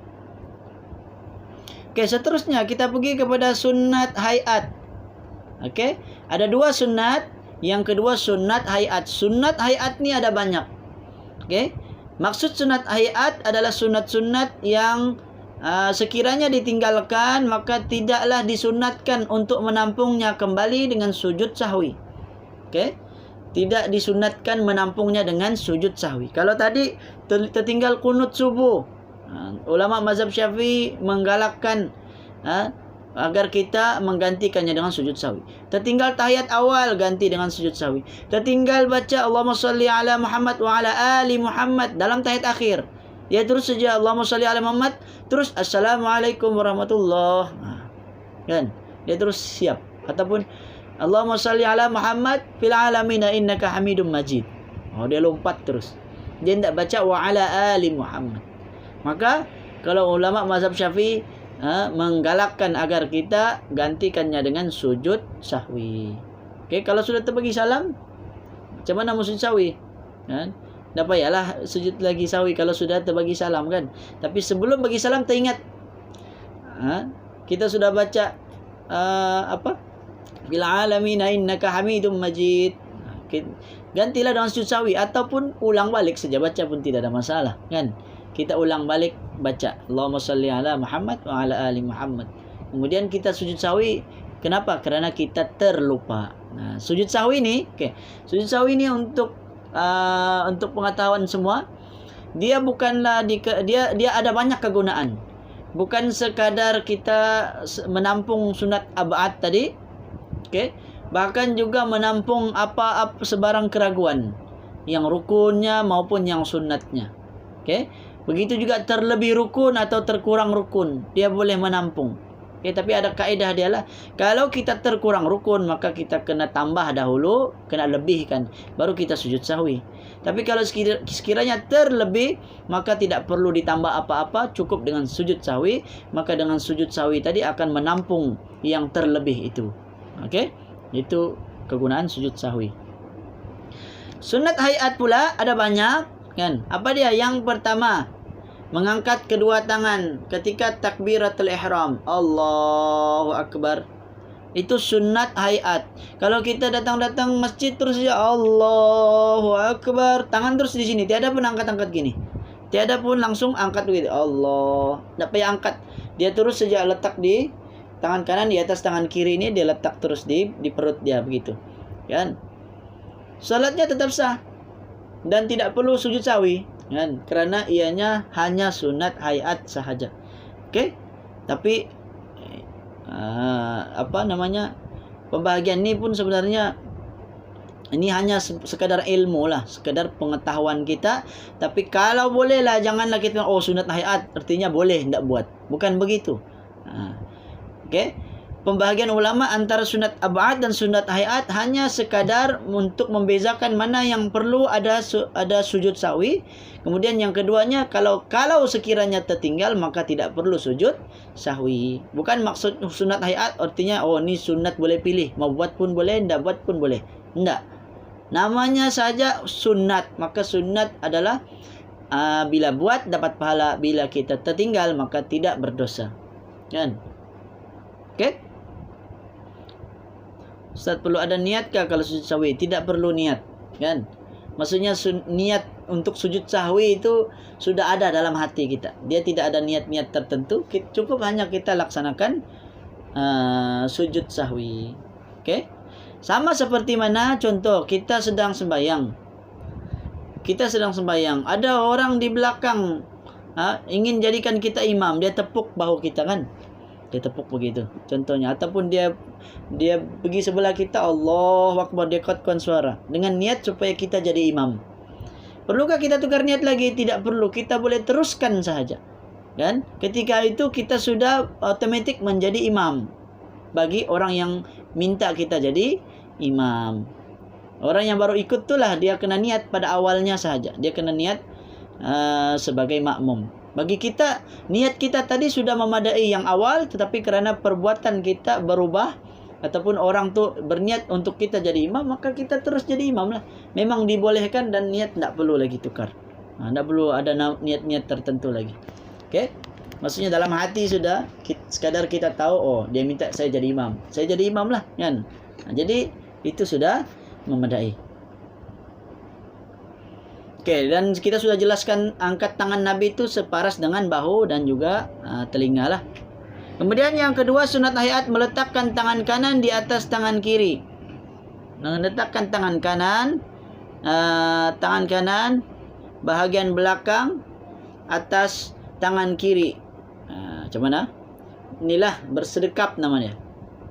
Okey, seterusnya kita pergi kepada sunat hayat. Okey, ada 2 sunat. Yang kedua sunat hayat. Sunat hayat ni ada banyak. Okey, maksud sunat hayat adalah sunat-sunat yang sekiranya ditinggalkan maka tidaklah disunatkan untuk menampungnya kembali dengan sujud sahwi. Okey, tidak disunatkan menampungnya dengan sujud sahwi. Kalau tadi tertinggal kunut subuh, ulama mazhab Syafi'i menggalakkan agar kita menggantikannya dengan sujud sahwi. Tertinggal tahiyat awal, ganti dengan sujud sahwi. Tertinggal baca Allahumma salli ala Muhammad wa ala ali Muhammad dalam tahiyat akhir, dia terus saja Allahumma salli ala Muhammad, terus assalamualaikum warahmatullah. Kan? Dia terus siap. Ataupun Allahumma salli ala Muhammad fil alamina innaka hamidum majid. Dia lompat terus. Dia tidak baca wa ala ali Muhammad. Maka kalau ulama mazhab Syafi'i menggalakkan agar kita gantikannya dengan sujud sahwi. Okey, kalau sudah terbagi salam, macam mana sujud sahwi? Tak payahlah sujud lagi sahwi kalau sudah terbagi salam kan. Tapi sebelum bagi salam teringat, kita sudah baca Bil alamina innaka hamidum majid. Gantilah dengan sujud sahwi ataupun ulang balik saja baca pun tidak ada masalah kan. Kita ulang balik baca Allahumma salli ala Muhammad wa ala ali Muhammad. Kemudian kita sujud sahwi. Kenapa? Kerana kita terlupa. Sujud sahwi ni, sujud sahwi ni untuk pengetahuan semua, dia bukanlah dia ada banyak kegunaan. Bukan sekadar kita menampung sunat ab'ad tadi. Okey, bahkan juga menampung apa-apa sebarang keraguan, yang rukunnya maupun yang sunatnya. Okey, begitu juga terlebih rukun atau terkurang rukun, dia boleh menampung. Okey, tapi ada kaedah dia lah. Kalau kita terkurang rukun, maka kita kena tambah dahulu, kena lebihkan, baru kita sujud sahwi. Tapi kalau sekiranya terlebih, maka tidak perlu ditambah apa-apa, cukup dengan sujud sahwi. Maka dengan sujud sahwi tadi akan menampung yang terlebih itu. Okey, itu kegunaan sujud sahwi. Sunat hayat pula ada banyak kan. Apa dia? Yang pertama, mengangkat kedua tangan ketika takbiratul ihram. Allahu akbar. Itu sunat hayat. Kalau kita datang masjid terus saja Allahu akbar, tangan terus di sini, tiada pun angkat-angkat gini. Tiada pun langsung angkat begitu. Allah, tak payah angkat. Dia terus saja letak di tangan kanan di atas tangan kiri ini, dia letak terus di perut dia begitu. Kan? Salatnya tetap sah dan tidak perlu sujud sahwi kan, kerana ianya hanya sunat hayat sahaja. Okey? Tapi pembahagian ini pun sebenarnya ini hanya sekadar ilmu lah, sekadar pengetahuan kita. Tapi kalau boleh lah, janganlah kita sunat hayat artinya boleh tidak buat, bukan begitu. Okey, pembahagian ulama antara sunat ab'ad dan sunat hayat hanya sekadar untuk membezakan mana yang perlu ada sujud sahwi. Kemudian yang keduanya, kalau sekiranya tertinggal maka tidak perlu sujud sahwi. Bukan maksud sunat hayat artinya ni sunat boleh pilih, mau buat pun boleh, tidak buat pun boleh. Tidak. Namanya saja sunat. Maka sunat adalah bila buat dapat pahala, bila kita tertinggal maka tidak berdosa. Kan? Okey? Ustaz, perlu ada niatkah kalau sujud sahwi? Tidak perlu niat, kan? Maksudnya niat untuk sujud sahwi itu sudah ada dalam hati kita. Dia tidak ada niat-niat tertentu. Cukup hanya kita laksanakan sujud sahwi. Okey? Sama seperti mana contoh kita sedang sembahyang. Ada orang di belakang ingin jadikan kita imam, dia tepuk bahu kita kan? Dia tepuk begitu contohnya, ataupun dia pergi sebelah kita, Allahu Akbar, dia kuatkan suara dengan niat supaya kita jadi imam. Perlukah kita tukar niat lagi? Tidak perlu, kita boleh teruskan sahaja. Kan? Ketika itu kita sudah otomatik menjadi imam bagi orang yang minta kita jadi imam. Orang yang baru ikut itulah dia kena niat pada awalnya sahaja. Dia kena niat sebagai makmum. Bagi kita, niat kita tadi sudah memadai yang awal, tetapi kerana perbuatan kita berubah ataupun orang tu berniat untuk kita jadi imam, maka kita terus jadi imam lah. Memang dibolehkan dan niat tidak perlu lagi tukar. Tidak perlu ada niat-niat tertentu lagi. Okey? Maksudnya dalam hati sudah sekadar kita tahu, dia minta saya jadi imam. Saya jadi imam lah, kan? Jadi itu sudah memadai. Okey, dan kita sudah jelaskan angkat tangan Nabi itu separas dengan bahu dan juga telinga lah. Kemudian yang kedua, sunat hayat meletakkan tangan kanan di atas tangan kiri. Meletakkan tangan kanan bahagian belakang atas tangan kiri. Macam mana? Inilah bersedekap namanya.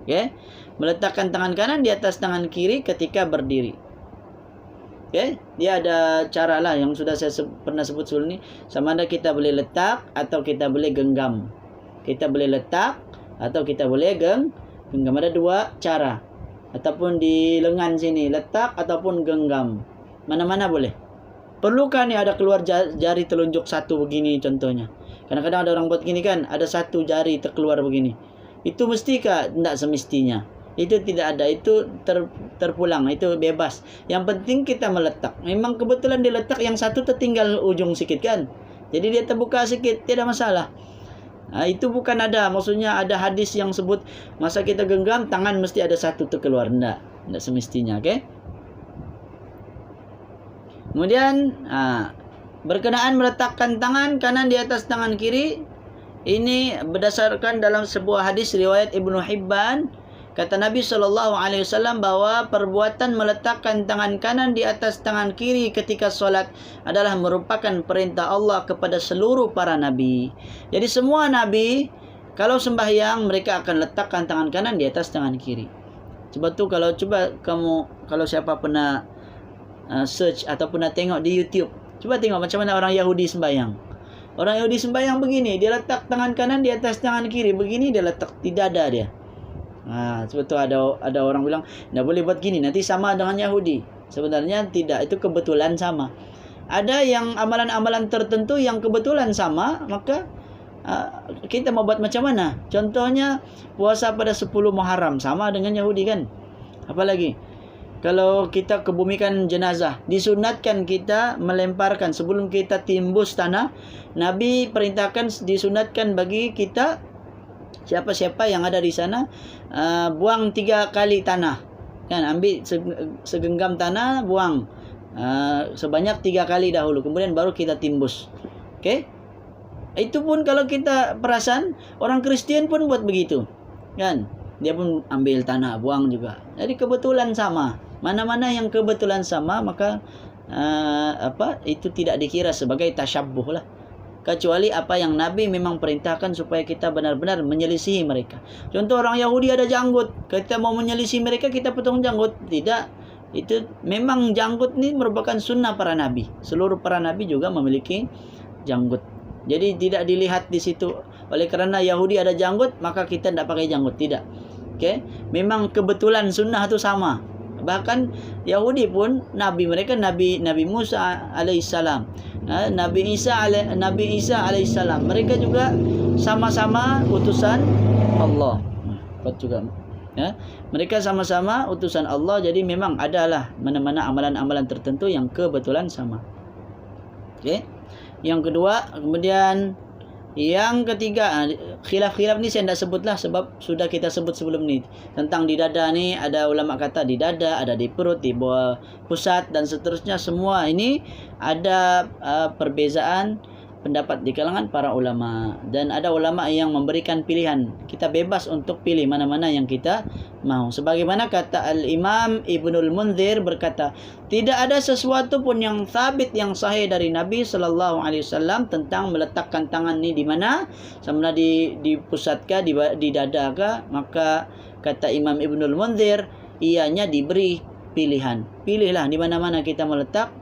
Okey. Meletakkan tangan kanan di atas tangan kiri ketika berdiri. Okey, dia ada cara lah yang sudah saya pernah sebut sebelum ni. Sama ada kita boleh letak atau kita boleh genggam. Kita boleh letak atau kita boleh genggam. Ada dua cara. Ataupun di lengan sini letak ataupun genggam. Mana-mana boleh. Perlukah ni ada keluar jari telunjuk satu begini contohnya? Kadang-kadang ada orang buat gini kan, ada satu jari terkeluar begini. Itu mestikah? Tidak semestinya. Itu tidak ada, itu terpulang, itu bebas. Yang penting kita meletak. Memang kebetulan dia letak, yang satu tertinggal ujung sikit kan, jadi dia terbuka sikit, tidak masalah. Itu bukan ada, maksudnya ada hadis yang sebut masa kita genggam tangan mesti ada satu terkeluar. Tidak semestinya. Okay? Kemudian berkenaan meletakkan tangan kanan di atas tangan kiri, ini berdasarkan dalam sebuah hadis riwayat Ibnu Hibban. Kata Nabi SAW bahawa perbuatan meletakkan tangan kanan di atas tangan kiri ketika solat adalah merupakan perintah Allah kepada seluruh para Nabi. Jadi semua Nabi kalau sembahyang mereka akan letakkan tangan kanan di atas tangan kiri. Sebab tu kalau siapa pernah search atau pernah tengok di YouTube, cuba tengok macam mana orang Yahudi sembahyang. Orang Yahudi sembahyang begini, dia letak tangan kanan di atas tangan kiri, begini dia letak di dada dia. Sebab tu ada orang bilang tak boleh buat gini, nanti sama dengan Yahudi. Sebenarnya tidak, itu kebetulan sama. Ada yang amalan-amalan tertentu yang kebetulan sama, maka kita mau buat macam mana? Contohnya puasa pada 10 Muharram sama dengan Yahudi kan. Apalagi kalau kita kebumikan jenazah, disunatkan kita melemparkan sebelum kita timbus tanah. Nabi perintahkan disunatkan bagi kita, siapa-siapa yang ada di sana, buang 3 kali tanah. Kan, ambil segenggam tanah, buang sebanyak 3 kali dahulu, kemudian baru kita timbus. Okey? Itu pun kalau kita perasan, orang Kristian pun buat begitu. Kan? Dia pun ambil tanah, buang juga. Jadi kebetulan sama. Mana-mana yang kebetulan sama, maka itu tidak dikira sebagai tasyabbuh lah. kecuali apa yang Nabi memang perintahkan supaya kita benar-benar menyelisihi mereka. Contoh orang Yahudi ada janggut, kita mau menyelisihi mereka, kita potong janggut. Tidak, itu memang janggut ini merupakan sunnah para nabi. Seluruh para nabi juga memiliki janggut. Jadi tidak dilihat di situ oleh kerana Yahudi ada janggut maka kita tidak pakai janggut, tidak. Okey, memang kebetulan sunnah itu sama. Bahkan Yahudi pun nabi mereka Nabi Musa alaihissalam, Nabi Isa alaihissalam, mereka juga sama-sama utusan Allah. Dapat juga. Ya, mereka sama-sama utusan Allah, jadi memang adalah mana-mana amalan-amalan tertentu yang kebetulan sama. Okey. Yang kedua, kemudian yang ketiga, khilaf-khilaf ni saya tidak sebutlah sebab sudah kita sebut sebelum ni. Tentang di dada ni, ada ulama kata di dada, ada di perut, di bawah pusat dan seterusnya. Semua ini ada perbezaan pendapat di kalangan para ulama. Dan ada ulama yang memberikan pilihan. Kita bebas untuk pilih mana-mana yang kita mahu. Sebagaimana kata Al-Imam Ibnul Munzir berkata, tidak ada sesuatu pun yang sabit, yang sahih dari Nabi SAW tentang meletakkan tangan ni di mana, sama di pusat kah, di dada kah. Maka kata Imam Ibnul Munzir, ianya diberi pilihan. Pilihlah di mana-mana kita meletak,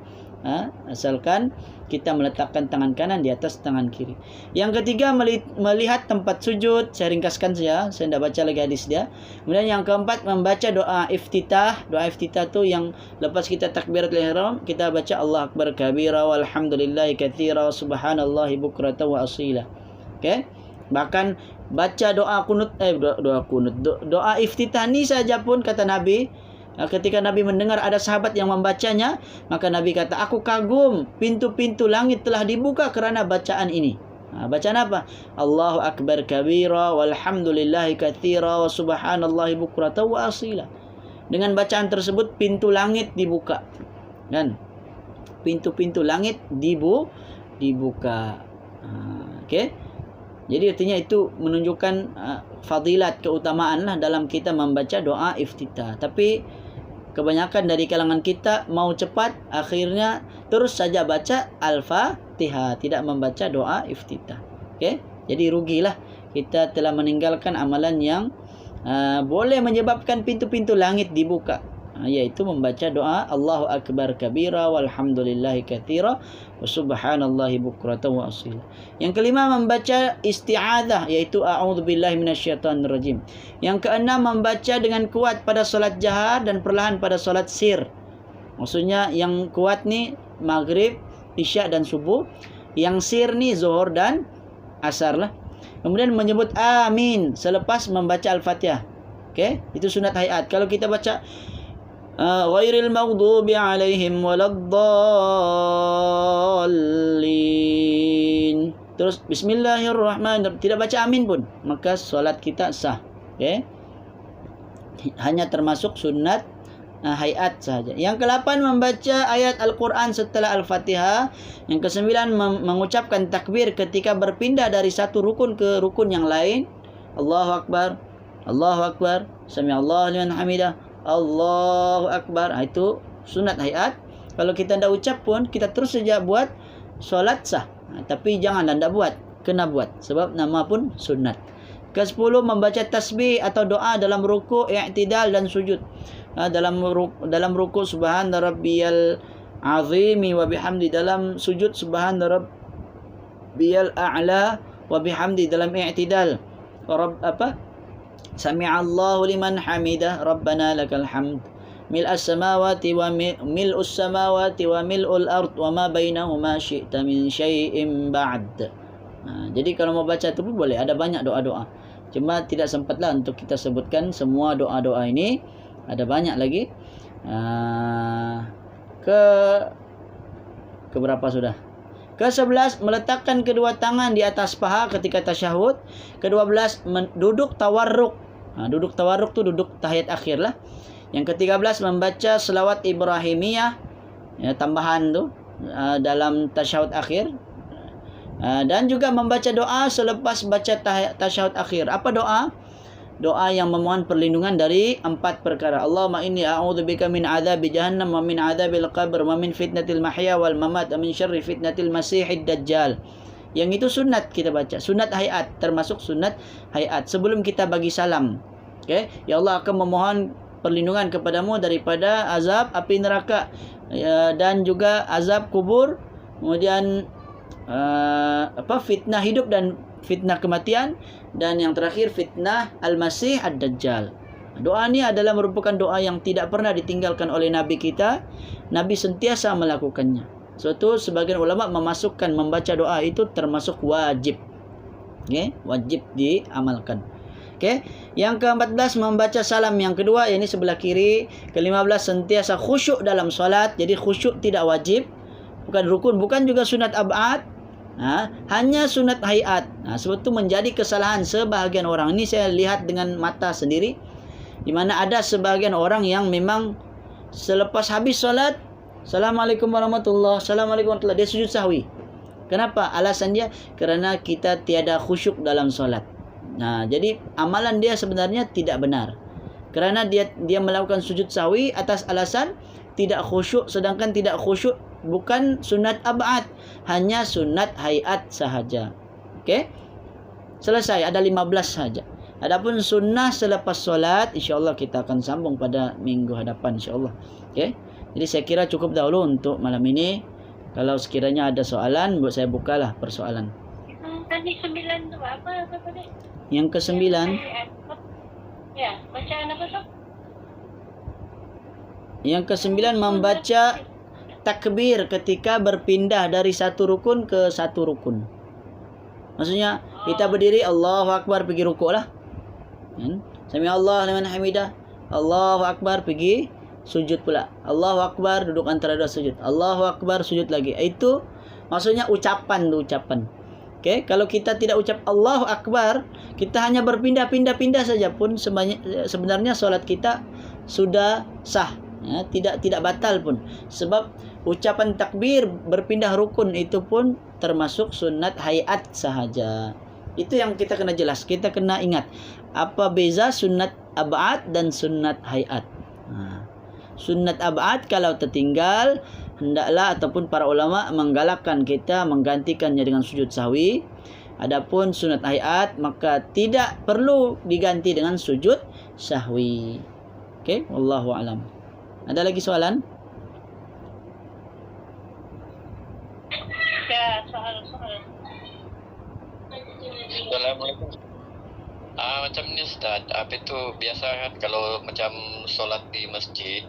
asalkan kita meletakkan tangan kanan di atas tangan kiri. Yang ketiga, melihat tempat sujud. Saya ringkaskan saja, saya tidak baca lagi hadis dia. Kemudian yang keempat, membaca doa iftitah. Doa iftitah tu yang lepas kita takbiratul ihram, kita baca Allah Akbar kabira walhamdulillahi katsira wa subhanallahi bukrata wa asila. Okey. Bahkan baca doa kunut, doa iftitah ni saja pun kata Nabi, ketika Nabi mendengar ada sahabat yang membacanya, maka Nabi kata, aku kagum, pintu-pintu langit telah dibuka kerana bacaan ini. Bacaan apa? Allahu Akbar kabira walhamdulillahi katsira wa subhanallahi bukrata wa asila. Dengan bacaan tersebut pintu langit dibuka. Kan? Pintu-pintu langit dibuka. Okey. Jadi artinya itu menunjukkan fadilat, keutamaan lah dalam kita membaca doa iftitah. Tapi kebanyakan dari kalangan kita mau cepat, akhirnya terus saja baca Al-Fatihah, tidak membaca doa iftitah. Okey? Jadi rugilah, kita telah meninggalkan amalan yang boleh menyebabkan pintu-pintu langit dibuka, yaitu membaca doa Allahu Akbar kabira walhamdulillahi katsira wa subhanallahi bukrata wa asila. Yang kelima, membaca isti'adzah, yaitu a'udzubillahi minasyaitonirrajim. Yang keenam, membaca dengan kuat pada solat jahar dan perlahan pada solat sir. Maksudnya yang kuat ni maghrib, isyak dan subuh. Yang sir ni zuhur dan asar lah. Kemudian menyebut amin selepas membaca Al-Fatihah. Okey, itu sunat hayat. Kalau kita baca ghairil maghdubi alaihim waladdallin, terus bismillahirrahmanirrahim, tidak baca amin pun, maka solat kita sah. Okey, hanya termasuk sunat hayat sahaja. Yang ke-8, membaca ayat Al-Quran setelah Al-Fatihah. Yang ke-9, mengucapkan takbir ketika berpindah dari satu rukun ke rukun yang lain. Allahu Akbar, Allahu Akbar, sami'allahu liman hamidah, Allahu Akbar. Itu sunat hayat. Kalau kita tidak ucap pun, kita terus saja buat, solat sah. Tapi janganlah tidak buat, kena buat, sebab nama pun sunat. Ke-10, membaca tasbih atau doa dalam ruku', i'tidal dan sujud. Dalam ruku' subhana rabbiyal azimi wa bihamdi, dalam sujud subhana rabbiyal a'la wa bihamdi, dalam i'tidal sami'allahu liman hamidah rabbana lakal hamd mil'as samawati wa mil'us samawati wa mil'ul ard wa ma bainahuma syi'ta min syai'in ba'd. Jadi kalau mau baca itu pun boleh, ada banyak doa-doa. Cuma tidak sempatlah untuk kita sebutkan semua doa-doa ini. Ada banyak lagi. Ke berapa sudah? Ke-11, meletakkan kedua tangan di atas paha ketika tasyahud. Ke-12, duduk tawarruk. Duduk tawarruk tu duduk tahiyat akhir lah. Yang ke-13, membaca selawat Ibrahimiyah, tambahan tu dalam tasyahud akhir. Dan juga membaca doa selepas baca tasyahud akhir. Apa doa? Doa yang memohon perlindungan dari 4 perkara. Allahumma inni a'udzubika min adzabi jahannam wa min adzabil qabr wa min fitnatil mahya wal mamat wa min syarri fitnatil masiihid dajjal. Yang itu sunat kita baca. Sunat hayat, termasuk sunat hayat. Sebelum kita bagi salam. Okay? Ya Allah akan memohon perlindungan kepadamu daripada azab api neraka. Dan juga azab kubur. Kemudian fitnah hidup dan fitnah kematian. Dan yang terakhir fitnah Al-Masih Ad-Dajjal. Doa ini adalah merupakan doa yang tidak pernah ditinggalkan oleh Nabi kita. Nabi sentiasa melakukannya. Suatu sebagian ulama memasukkan membaca doa itu termasuk wajib. Okay? Wajib diamalkan. Okay? Yang ke-14 membaca salam yang kedua, ini sebelah kiri. Ke-15 sentiasa khusyuk dalam solat. Jadi khusyuk tidak wajib, bukan rukun, bukan juga sunat ab'ad. Hanya sunat hayat. Sebab itu menjadi kesalahan sebahagian orang. Ini saya lihat dengan mata sendiri, di mana ada sebahagian orang yang memang selepas habis solat, Assalamualaikum warahmatullahi wabarakatuh, Assalamualaikum warahmatullahi wabarakatuh, dia sujud sahwi. Kenapa? Alasan dia kerana kita tiada khusyuk dalam solat. Jadi amalan dia sebenarnya tidak benar. Kerana dia melakukan sujud sahwi atas alasan tidak khusyuk, sedangkan tidak khusyuk bukan sunat ab'ad, hanya sunat hayat sahaja. Okey? Selesai, ada 15 saja. Adapun sunnah selepas solat, insya-Allah kita akan sambung pada minggu hadapan insya-Allah. Okey? Jadi saya kira cukup dahulu untuk malam ini. Kalau sekiranya ada soalan, saya bukalah persoalan. Tadi 9 tu apa tadi? Yang ke-9. Ya, bacaan apa tu? Yang ke-9 membaca takbir ketika berpindah dari satu rukun ke satu rukun. Maksudnya kita berdiri, Allahu Akbar, pergi rukuk lah. Sami Allah liman hamidah, Allahu Akbar, pergi sujud pula. Allahu Akbar, duduk antara dua sujud. Allahu Akbar, sujud lagi. Itu maksudnya ucapan tu, ucapan. Okay? Kalau kita tidak ucap Allahu Akbar, kita hanya berpindah-pindah saja pun sebenarnya solat kita sudah sah. Tidak batal pun. Sebab ucapan takbir berpindah rukun itu pun termasuk sunat hayat sahaja. Itu yang kita kena jelas. Kita kena ingat apa beza sunat ab'ad dan sunat hayat. Sunat ab'ad kalau tertinggal, hendaklah ataupun para ulama menggalakkan kita menggantikannya dengan sujud sahwi. Adapun sunat hayat maka tidak perlu diganti dengan sujud sahwi. Okey, wallahu alam. Ada lagi soalan? Ya, soal. Assalamualaikum. Macam ni Ustaz, apa itu biasa kan kalau macam solat di masjid,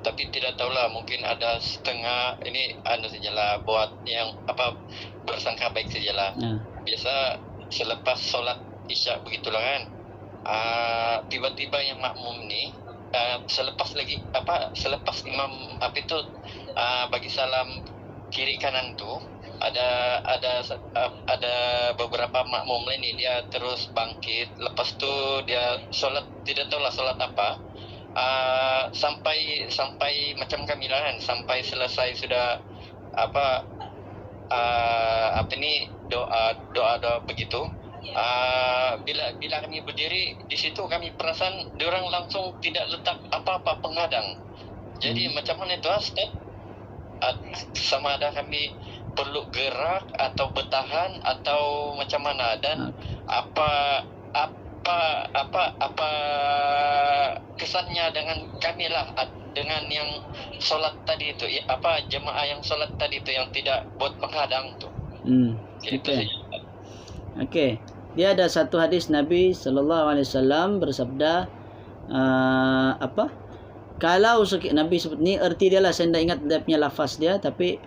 tapi tidak tahulah mungkin ada setengah ini sajalah buat yang bersangka baik sajalah. Biasa selepas solat isyak begitulah kan, tiba-tiba yang makmum ni selepas imam bagi salam kiri kanan tu ada beberapa makmum lain ni dia terus bangkit, lepas tu dia solat, tidak tahulah solat apa, sampai macam kami lah kan, sampai selesai sudah doa begitu. Bila kami berdiri di situ, kami perasan diorang langsung tidak letak apa-apa penghadang. Jadi macam mana itu Ustaz? Sama ada kami perlu gerak atau bertahan atau macam mana, dan apa kesannya dengan kami lah, dengan yang solat tadi itu, jemaah yang solat tadi itu yang tidak buat penghadang tu. Okey. Dia ada satu hadis Nabi SAW bersabda, kalau Nabi sebut ni, erti dia lah, saya tidak ingat dia punya lafaz dia, tapi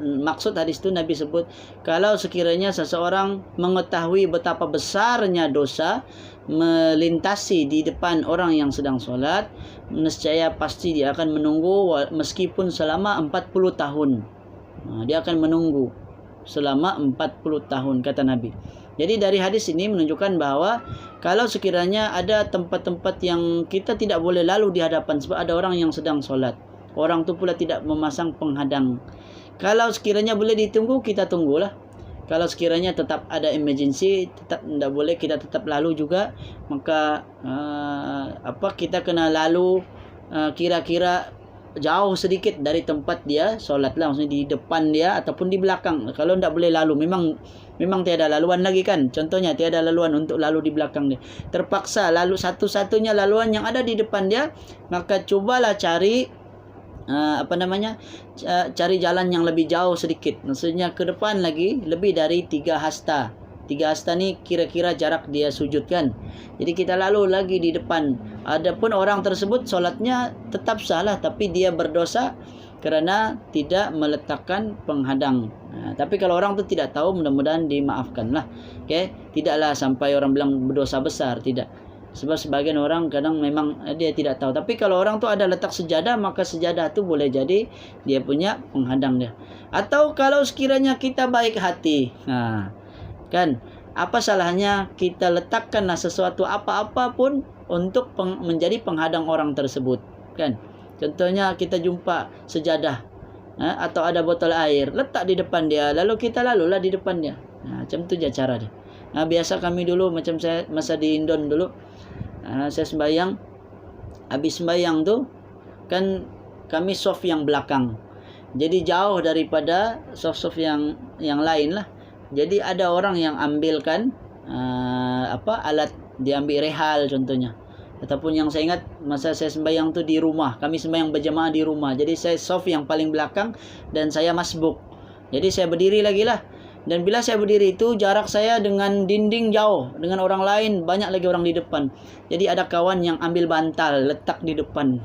maksud hadis tu Nabi sebut, kalau sekiranya seseorang mengetahui betapa besarnya dosa melintasi di depan orang yang sedang solat, nescaya pasti dia akan menunggu meskipun selama 40 tahun. Dia akan menunggu selama 40 tahun, kata Nabi. Jadi dari hadis ini menunjukkan bahawa kalau sekiranya ada tempat-tempat yang kita tidak boleh lalu di hadapan sebab ada orang yang sedang solat, orang tu pula tidak memasang penghadang, kalau sekiranya boleh ditunggu, kita tunggulah. Kalau sekiranya tetap ada emergency, tetap tidak boleh, kita tetap lalu juga, maka kita kena lalu kira-kira jauh sedikit dari tempat dia solat lah, maksudnya di depan dia ataupun di belakang. Kalau tidak boleh lalu, memang tiada laluan lagi kan, contohnya tiada laluan untuk lalu di belakang dia, terpaksa lalu satu-satunya laluan yang ada di depan dia, maka cubalah cari cari jalan yang lebih jauh sedikit, maksudnya ke depan lagi lebih dari 3 hasta. 3 hasta ni kira-kira jarak dia sujud kan. Jadi kita lalu lagi di depan. Adapun orang tersebut solatnya tetap salah, tapi dia berdosa kerana tidak meletakkan penghadang. Tapi kalau orang tu tidak tahu, mudah-mudahan dimaafkanlah. Okay? Tidaklah sampai orang bilang berdosa besar, tidak. Sebab sebagian orang kadang memang dia tidak tahu. Tapi kalau orang tu ada letak sejadah, maka sejadah tu boleh jadi dia punya penghadang dia. Atau kalau sekiranya kita baik hati, kan, apa salahnya kita letakkanlah sesuatu apa-apa pun untuk menjadi penghadang orang tersebut, kan. Contohnya kita jumpa sejadah atau ada botol air, letak di depan dia, lalu kita lalulah di depan dia. Macam tu je cara dia. Biasa kami dulu, macam saya masa di Indon dulu, saya sembahyang, habis sembahyang tu kan kami soft yang belakang, jadi jauh daripada soft yang lain lah. Jadi ada orang yang ambilkan alat, diambil rehal contohnya. Ataupun yang saya ingat masa saya sembahyang tu di rumah, kami sembahyang berjemaah di rumah. Jadi saya soft yang paling belakang dan saya masbuk. Jadi saya berdiri lagi lah. Dan bila saya berdiri itu, jarak saya dengan dinding jauh, dengan orang lain banyak lagi orang di depan. Jadi ada kawan yang ambil bantal letak di depan.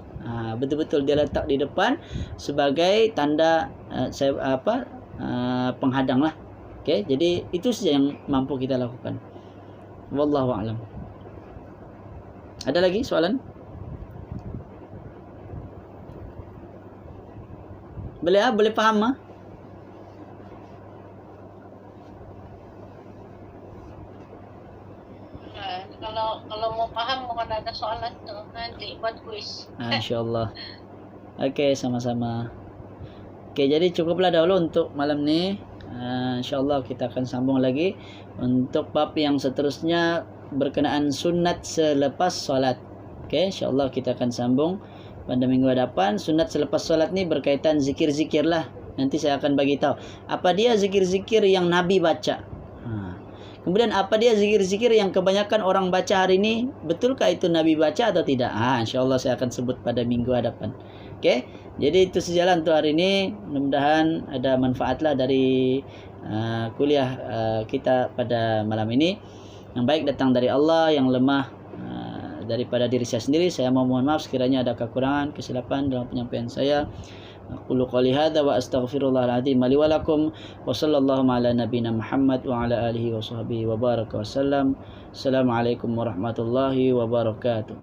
Betul-betul dia letak di depan sebagai tanda penghadang lah. Okay, jadi itu saja yang mampu kita lakukan. Wallahu a'lam. Ada lagi soalan? Boleh faham ? Kalau mau paham, mohon ada soalan tu nanti buat kuis. InsyaAllah. Okey, sama-sama. Okey, jadi cukuplah dahulu untuk malam ni. InsyaAllah kita akan sambung lagi untuk bab yang seterusnya berkenaan sunat selepas solat. Okey, insyaAllah kita akan sambung pada minggu hadapan. Sunat selepas solat ni berkaitan zikir-zikir lah. Nanti saya akan bagi tahu apa dia zikir-zikir yang Nabi baca. Kemudian apa dia zikir-zikir yang kebanyakan orang baca hari ini, betulkah itu Nabi baca atau tidak? InsyaAllah saya akan sebut pada minggu hadapan. Okey, jadi itu sejalan untuk hari ini. Mudah-mudahan ada manfaatlah dari kuliah kita pada malam ini. Yang baik datang dari Allah, yang lemah daripada diri saya sendiri. Saya mohon maaf sekiranya ada kekurangan, kesilapan dalam penyampaian saya. Aqulu qouli hadza wa astaghfirullahal azim li wa lakum wa sallallahu ala nabiyyina Muhammad wa ala alihi wa sahbihi wa baraka wasallam. Assalamualaikum warahmatullahi wabarakatuh.